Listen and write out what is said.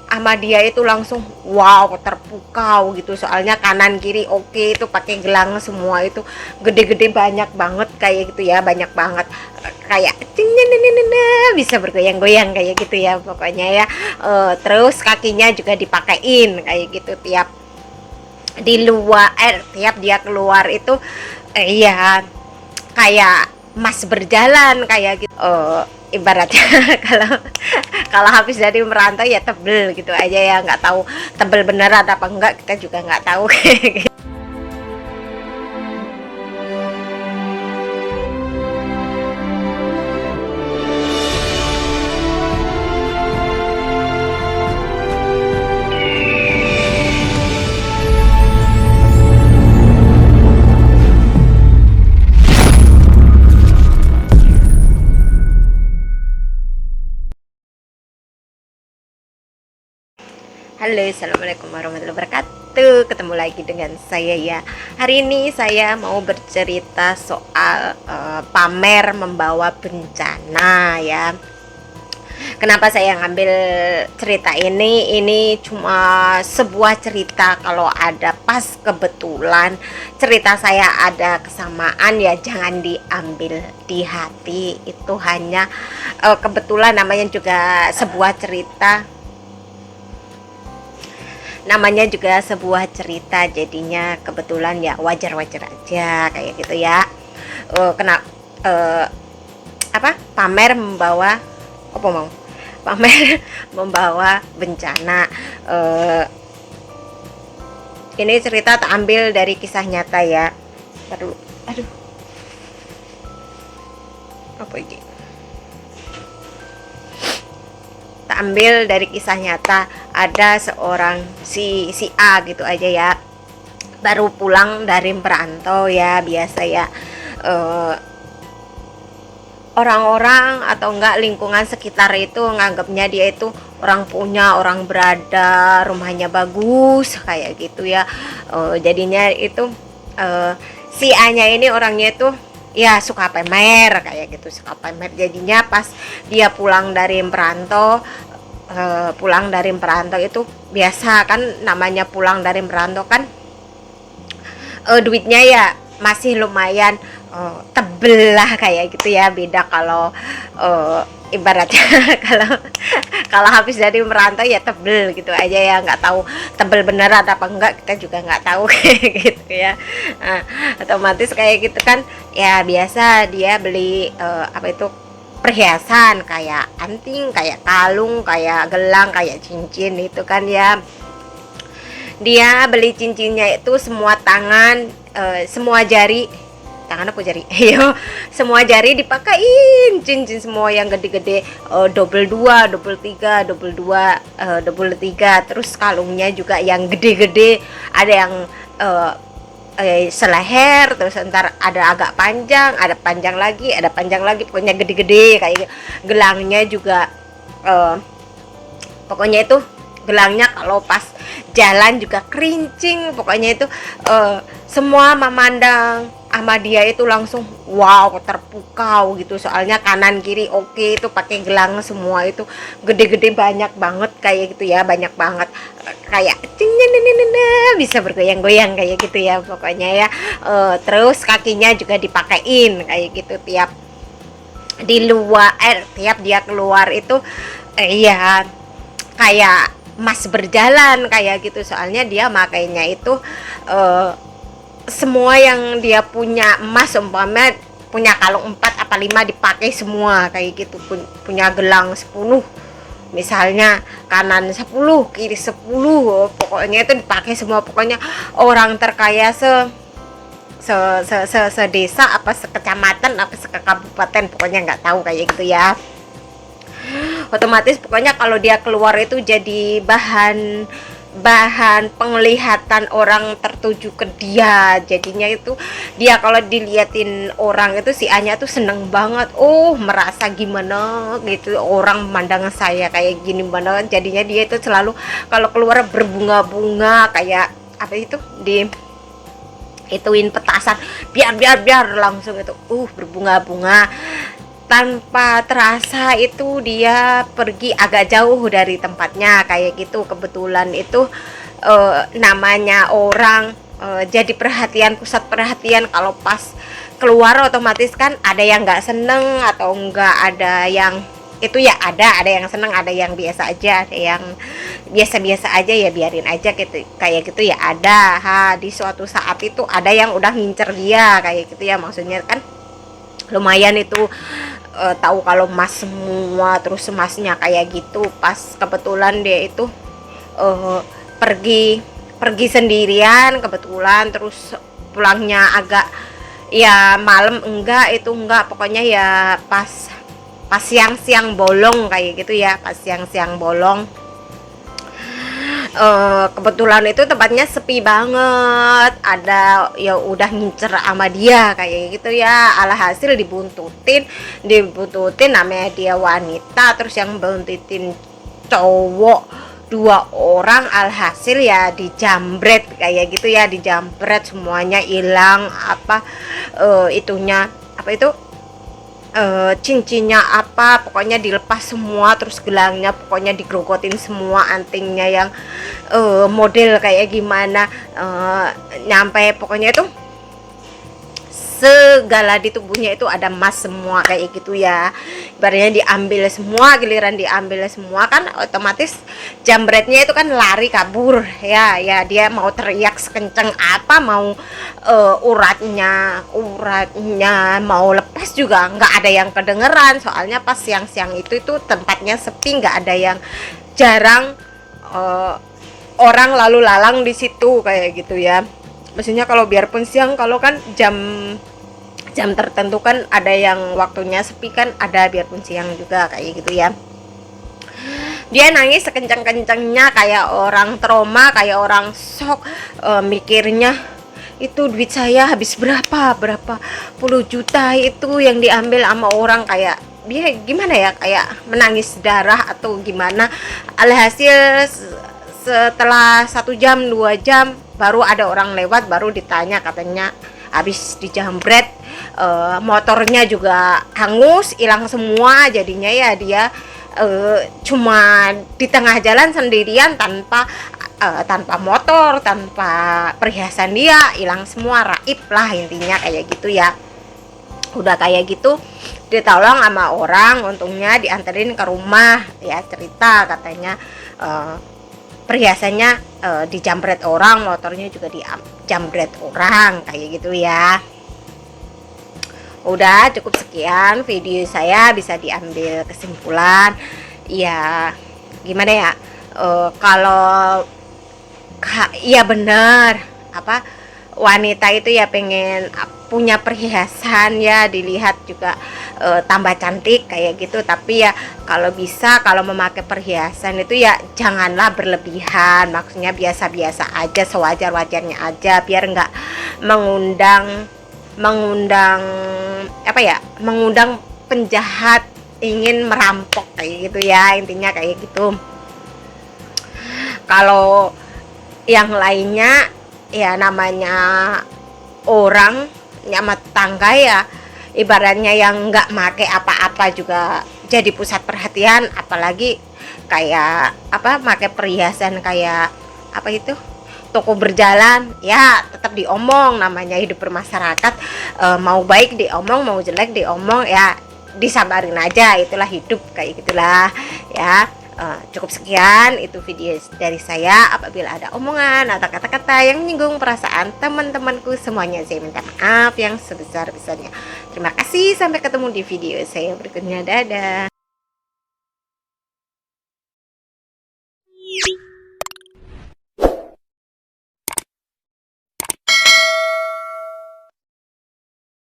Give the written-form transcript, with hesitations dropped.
sama dia itu langsung wow, terpukau gitu, soalnya kanan kiri oke, itu pakai gelang semua, itu gede-gede banyak banget kayak gitu ya, banyak banget kayak bisa bergoyang-goyang kayak gitu ya pokoknya ya. Terus kakinya juga dipakein kayak gitu tiap di luar, tiap dia keluar itu iya kayak mas berjalan kayak gitu. Ibaratnya kalau kalau habis dari merantau ya tebel gitu aja ya, nggak tahu tebel beneran apa enggak, kita juga nggak tahu. Halo, assalamualaikum warahmatullahi wabarakatuh. Ketemu lagi dengan saya ya. Hari ini saya mau bercerita soal pamer membawa bencana ya. Kenapa saya ngambil cerita ini? Ini cuma sebuah cerita, kalau ada pas kebetulan cerita saya ada kesamaan ya jangan diambil di hati. Itu hanya kebetulan, namanya juga sebuah cerita, jadinya kebetulan ya, wajar-wajar aja kayak gitu ya. Kena apa pamer membawa apa mau pamer membawa bencana. Ini cerita tak ambil dari kisah nyata ya. Aduh, apa ini, ambil dari kisah nyata. Ada seorang si A gitu aja ya, baru pulang dari merantau ya, biasa ya. Orang-orang atau enggak lingkungan sekitar itu nganggapnya dia itu orang punya, orang berada, rumahnya bagus kayak gitu ya. Jadinya itu si A nya ini orangnya itu ya suka pamer kayak gitu, suka pamer. Jadinya pas dia pulang dari merantau, itu biasa kan, namanya pulang dari merantau kan duitnya ya masih lumayan tebel lah kayak gitu ya. Beda kalau ibaratnya kalau kalau habis dari merantau ya tebel gitu aja ya, nggak tahu tebel beneran apa enggak, kita juga nggak tahu kayak gitu ya. Nah, otomatis kayak gitu kan ya, biasa dia beli apa itu, perhiasan kayak anting, kayak kalung, kayak gelang, kayak cincin itu kan ya. Dia beli cincinnya itu semua tangan, semua jari, tangan apa jari? Yo, semua jari dipakein cincin semua yang gede-gede, double 2, double 3, double 2, double 3. Terus kalungnya juga yang gede-gede, ada yang seleher, terus ntar ada agak panjang, ada panjang lagi, ada panjang lagi, pokoknya gede-gede kayak gitu. Gelangnya juga pokoknya itu gelangnya kalau pas jalan juga kerincing, pokoknya itu semua memandang sama dia itu langsung wow, terpukau gitu, soalnya kanan kiri oke, itu pakai gelang semua, itu gede-gede banyak banget kayak gitu ya, banyak banget kayak bisa bergoyang-goyang kayak gitu ya pokoknya ya. Terus kakinya juga dipakein kayak gitu tiap di luar, tiap dia keluar itu iya kayak mas berjalan kayak gitu, soalnya dia makainya itu semua yang dia punya emas, umpamanya punya kalung 4 apa 5 dipakai semua kayak gitu. Punya gelang 10 misalnya, kanan 10, kiri 10, pokoknya itu dipakai semua. Pokoknya orang terkaya sedesa apa sekecamatan apa sekekabupaten, pokoknya nggak tahu kayak gitu ya. Otomatis pokoknya kalau dia keluar itu jadi bahan penglihatan orang tertuju ke dia. Jadinya itu dia kalau diliatin orang itu, si Anya tuh seneng banget, merasa gimana gitu, orang memandang saya kayak gini banget. Jadinya dia itu selalu kalau keluar berbunga-bunga, kayak apa itu, di ituin petasan biar langsung itu berbunga-bunga. tanpa terasa itu dia pergi agak jauh dari tempatnya kayak gitu. Kebetulan itu namanya orang jadi perhatian, pusat perhatian. Kalau pas keluar otomatis kan ada yang nggak seneng atau nggak, ada yang itu ya, ada yang seneng, ada yang biasa aja, ada yang biasa-biasa aja, ya biarin aja gitu kayak gitu ya. Ada di suatu saat itu ada yang udah ngincer dia kayak gitu ya, maksudnya kan lumayan itu tahu kalau emas semua, terus emasnya kayak gitu. Pas kebetulan dia itu pergi pergi sendirian kebetulan, terus pulangnya agak ya malam, enggak pokoknya ya pas siang-siang bolong kayak gitu ya, pas siang-siang bolong. Kebetulan itu tempatnya sepi banget, ada ya udah ngincer sama dia kayak gitu ya. Alhasil dibuntutin, namanya dia wanita, terus yang buntutin cowok 2 orang. Alhasil ya dijambret kayak gitu ya, dijambret semuanya hilang, itunya apa itu cincinnya apa pokoknya dilepas semua, terus gelangnya pokoknya digrogotin semua, antingnya yang model kayak gimana, nyampe pokoknya itu segala di tubuhnya itu ada emas semua kayak gitu ya. Ibaratnya diambil semua, giliran diambil semua kan otomatis jambretnya itu kan lari kabur ya. Dia mau teriak sekenceng apa, mau uratnya mau lepas juga nggak ada yang kedengeran, soalnya pas siang-siang itu tempatnya sepi, nggak ada yang, jarang orang lalu lalang di situ kayak gitu ya. Maksudnya kalau biarpun siang, kalau kan jam tertentu kan ada yang waktunya sepi kan ada, biarpun siang juga kayak gitu ya. Dia nangis sekencang-kencangnya kayak orang trauma, kayak orang shock, mikirnya itu duit saya habis berapa puluh juta itu yang diambil sama orang, kayak dia gimana ya, kayak menangis darah atau gimana. Alhasil setelah 1 jam 2 jam baru ada orang lewat, baru ditanya, katanya habis dijambret, motornya juga hangus, hilang semua. Jadinya ya dia cuma di tengah jalan sendirian, tanpa motor, tanpa perhiasan, dia hilang semua, raib lah intinya kayak gitu ya. Udah kayak gitu ditolong sama orang, untungnya dianterin ke rumah ya. Cerita katanya perhiasannya dijambret orang, motornya juga dijambret orang kayak gitu ya. Udah cukup sekian video saya, bisa diambil kesimpulan ya gimana ya, kalau iya bener wanita itu ya pengen punya perhiasan ya, dilihat juga tambah cantik kayak gitu. Tapi ya kalau bisa, kalau memakai perhiasan itu ya janganlah berlebihan, maksudnya biasa-biasa aja, sewajar-wajarnya aja, biar nggak mengundang penjahat ingin merampok kayak gitu ya, intinya kayak gitu. Kalau yang lainnya ya namanya orang sama tangga ya, ibaratnya yang nggak make apa-apa juga jadi pusat perhatian, apalagi kayak make perhiasan kayak toko berjalan ya, tetap diomong, namanya hidup bermasyarakat. Mau baik diomong, mau jelek diomong ya, disabarin aja, itulah hidup kayak gitulah ya. Cukup sekian itu video dari saya. Apabila ada omongan atau kata-kata yang menyinggung perasaan teman-temanku, semuanya saya minta maaf yang sebesar-besarnya. Terima kasih, sampai ketemu di video saya berikutnya. Dadah.